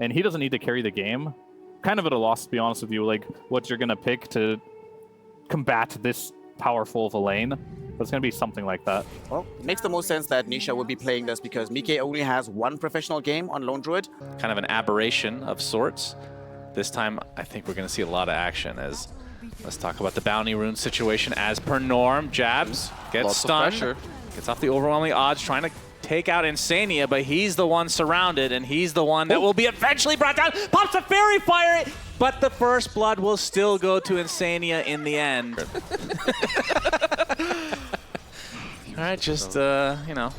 and he doesn't need to carry the game. Kind of at a loss, to be honest with you, like what you're gonna pick to combat this powerful of a lane. But it's gonna be something like that. Well, it makes the most sense that Nisha would be playing this because miCKe only has one professional game on Lone Druid. Kind of an aberration of sorts. This time, I think we're gonna see a lot of action as let's talk about the bounty rune situation as per norm. Jabz gets stunned, gets off the overwhelming odds, trying to take out Insania, but he's the one surrounded, and he's the one that will be eventually brought down. Pops a fairy fire, but the first blood will still go to Insania in the end. All right, just, you know,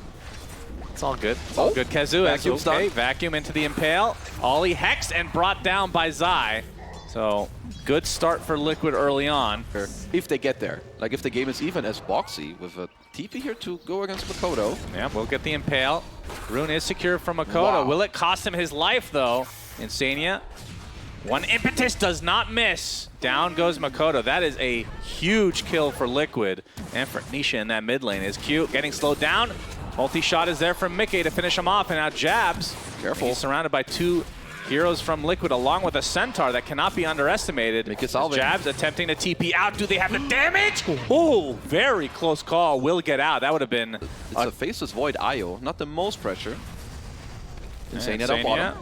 it's all good. It's all good. Kezu, okay, vacuum into the Impale. Oli hexed and brought down by Zai. So, good start for Liquid early on. If they get there. Like, if the game is even as Boxi with a TP here to go against Mikoto. Yeah, we'll get the Impale. Rune is secure from Mikoto. Wow. Will it cost him his life, though? Insania. One impetus does not miss. Down goes Mikoto. That is a huge kill for Liquid. And for Nisha in that mid lane is cute. Getting slowed down. Multi-shot is there from miCKe to finish him off. And now Jabz. Careful. He's surrounded by two heroes from Liquid along with a Centaur that cannot be underestimated. Jabz attempting to TP out. Do they have the damage? Oh, very close call. Will get out. That would have been... It's a Faceless Void IO. Not the most pressure. Insania at bottom.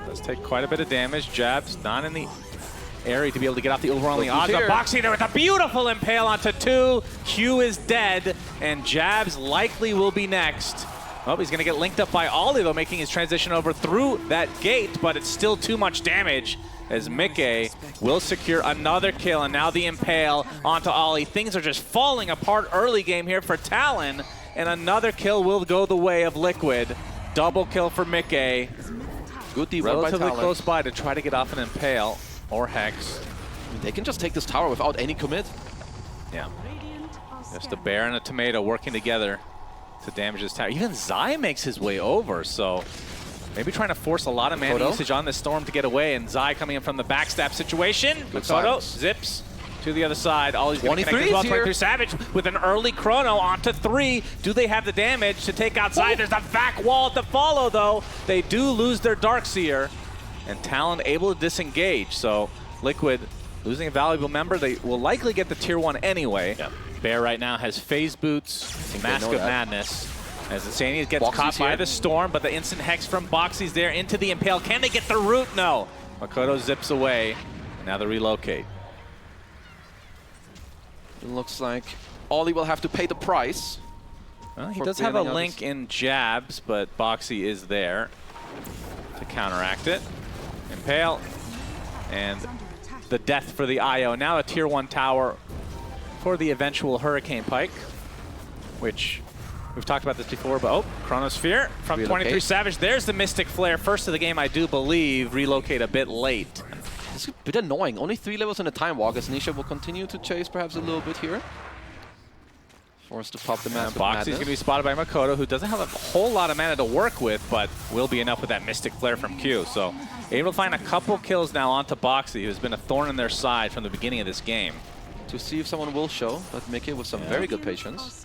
Does take quite a bit of damage. Jabz not in the area to be able to get out the overwhelming odds. Boxi there with a beautiful Impale onto 2. Q is dead, and Jabz likely will be next. Oh, he's going to get linked up by Oli, though, making his transition over through that gate, but it's still too much damage as miCKe will secure another kill, and now the Impale onto Oli. Things are just falling apart early game here for Talon, and another kill will go the way of Liquid. Double kill for miCKe. Good D relatively by close by to try to get off an Impale or Hex. I mean, they can just take this tower without any commit. Yeah. Just a bear and a tomato working together to damage this tower. Even Zai makes his way over, so maybe trying to force a lot of mana usage on this Storm to get away, and Zai coming in from the backstab situation. Mikoto zips to the other side. Ollie's going to connect as well. 23 Savage with an early chrono onto 3. Do they have the damage to take out Zai? There's a back wall to follow, though. They do lose their Darkseer, and Talon able to disengage. So Liquid losing a valuable member. They will likely get the tier 1 anyway. Yep. Bear right now has Phase Boots, Mask of Madness. As Insania gets caught by the Storm, but the instant Hex from Boxi's there into the Impale. Can they get the root? No. Mikoto zips away. Now they relocate. It looks like Oli will have to pay the price. Well, he does have a link in Jabz, but Boxi is there to counteract it. Impale, and the death for the IO. Now a tier 1 tower for the eventual Hurricane Pike, which we've talked about this before, but oh, Chronosphere from 23 Savage. There's the Mystic Flare. First of the game, I do believe, relocate a bit late. It's a bit annoying. Only 3 levels in a Time Walk, as Nisha will continue to chase perhaps a little bit here. Forced to pop the Mask of Madness. Boxi's going to be spotted by Mikoto, who doesn't have a whole lot of mana to work with, but will be enough with that Mystic Flare from Q. So able to find a couple kills now onto Boxi, who's been a thorn in their side from the beginning of this game. To see if someone will show, but miCKe with some very good patience.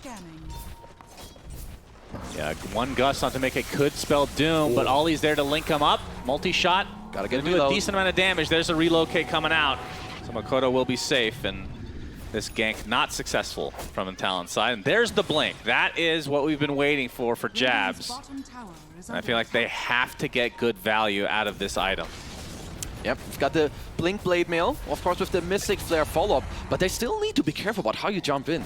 Yeah, one gust onto miCKe could spell doom, but Ollie's there to link him up. Multi-shot. Gotta get do a decent amount of damage. There's a relocate coming out. So Mikoto will be safe, and this gank not successful from the Talon side. And there's the blink. That is what we've been waiting for Jabz. And I feel like they have to get good value out of this item. Yep, we've got the Blink Blade Mail, of course with the Mystic Flare follow-up, but they still need to be careful about how you jump in.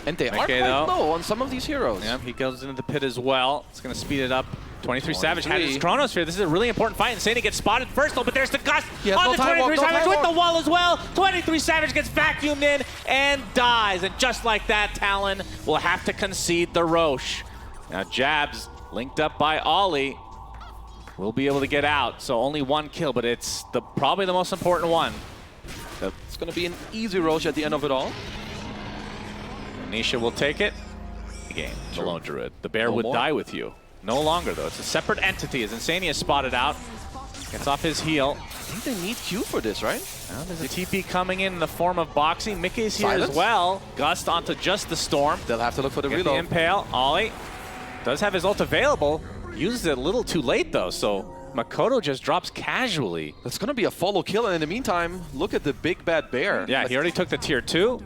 And they are quite low on some of these heroes. Yeah, he goes into the pit as well. It's going to speed it up. 23 Savage had his Chronosphere. This is a really important fight. Insania gets spotted first, though, but there's the gust on the 23 Savage with the wall as well. 23 Savage gets vacuumed in and dies. And just like that, Talon will have to concede the Roche. Now Jabz, linked up by Oli, will be able to get out. So only 1 kill, but it's probably the most important one. It's going to be an easy Roche at the end of it all. Nisha will take it. Game, the Lone Druid. The bear would die with you. No longer, though. It's a separate entity as Insania is spotted out. Gets off his heal. I think they need Q for this, right? Well, there's a TP coming in the form of Boxi. miCKe's here as well. Gust onto just the Storm. They'll have to look for the reload. The Impale. Oli does have his ult available. Uses it a little too late, though, so Mikoto just drops casually. That's going to be a follow kill, and in the meantime, look at the big bad bear. Yeah, he already took the tier 2.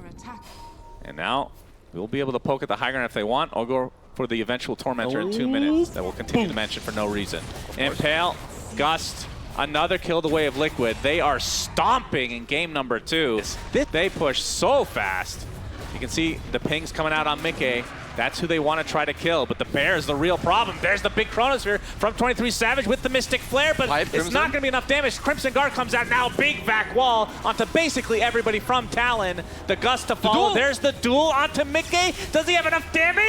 And now we'll be able to poke at the high ground if they want. I'll go for the eventual Tormentor in 2 minutes that will continue to mention for no reason. Impale, Gust, another kill the way of Liquid. They are stomping in game number 2. They push so fast. You can see the pings coming out on miCKe. That's who they want to try to kill, but the bear is the real problem. There's the big Chronosphere from 23 Savage with the Mystic Flare, but it's not going to be enough damage. Crimson Guard comes out now, big vac wall onto basically everybody from Talon. The Gust to follow. There's the duel onto miCKe. Does he have enough damage?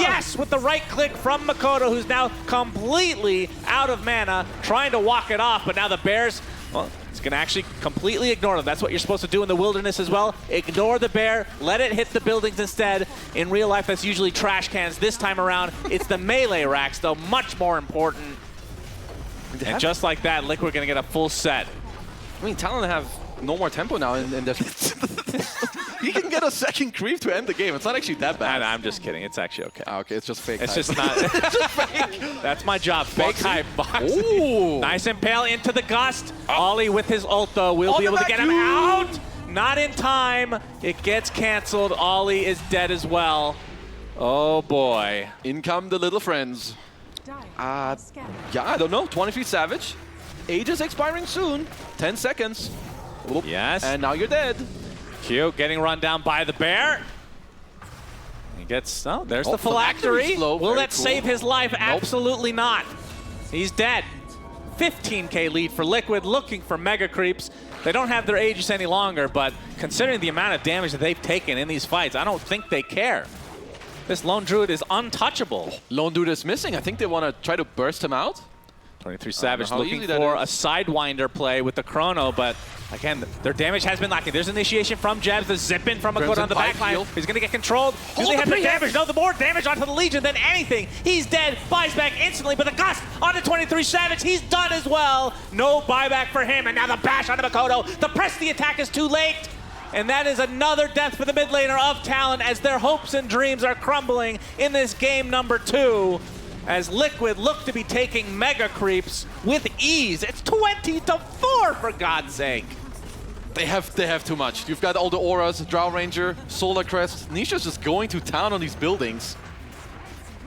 Yes, with the right click from Mikoto, who's now completely out of mana, trying to walk it off, but now the bears, well, it's going to actually completely ignore them. That's what you're supposed to do in the wilderness as well. Ignore the bear, let it hit the buildings instead. In real life, that's usually trash cans. This time around, it's the melee racks, though, much more important. And just like that, Liquid going to get a full set. I mean, Talon have no more tempo now, and he can get a second creep to end the game. It's not actually that bad. I'm just kidding. It's actually okay. Okay, it's just fake. It's hype. just not. It's just fake. That's my job. Fake hype. Boxy. Nice impale into the Gust. Oli with his ult, though, will be able to get him out. Not in time. It gets canceled. Oli is dead as well. Oh, boy. In come the little friends. Yeah, I don't know. 23 Savage. Age is expiring soon. 10 seconds. Oop. Yes. And now you're dead. Q getting run down by the bear. He gets, oh, there's the phylactery. Will that save his life? Nope. Absolutely not. He's dead. 15K lead for Liquid, looking for mega creeps. They don't have their Aegis any longer, but considering the amount of damage that they've taken in these fights, I don't think they care. This Lone Druid is untouchable. Lone Druid is missing. I think they want to try to burst him out. 23 Savage looking for a Sidewinder play with the Chrono, but again, their damage has been lacking. There's initiation from Jabz, the zip-in from Mikoto on the backline. He's going to get controlled. Do they have the damage? No, the more damage onto the Legion than anything. He's dead, buys back instantly, but the Gust onto 23 Savage. He's done as well. No buyback for him, and now the bash onto Mikoto. The press the attack is too late. And that is another death for the mid laner of Talon as their hopes and dreams are crumbling in this game number 2. As Liquid look to be taking mega creeps with ease. It's 20-4 for God's sake. They have too much. You've got all the auras, Drow Ranger, Solar Crest. Nisha's just going to town on these buildings.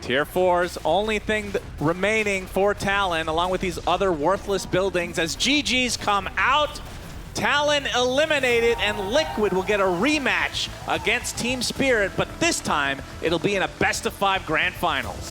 Tier 4's only thing remaining for Talon, along with these other worthless buildings. As GGs come out, Talon eliminated, and Liquid will get a rematch against Team Spirit, but this time it'll be in a best-of-5 grand finals.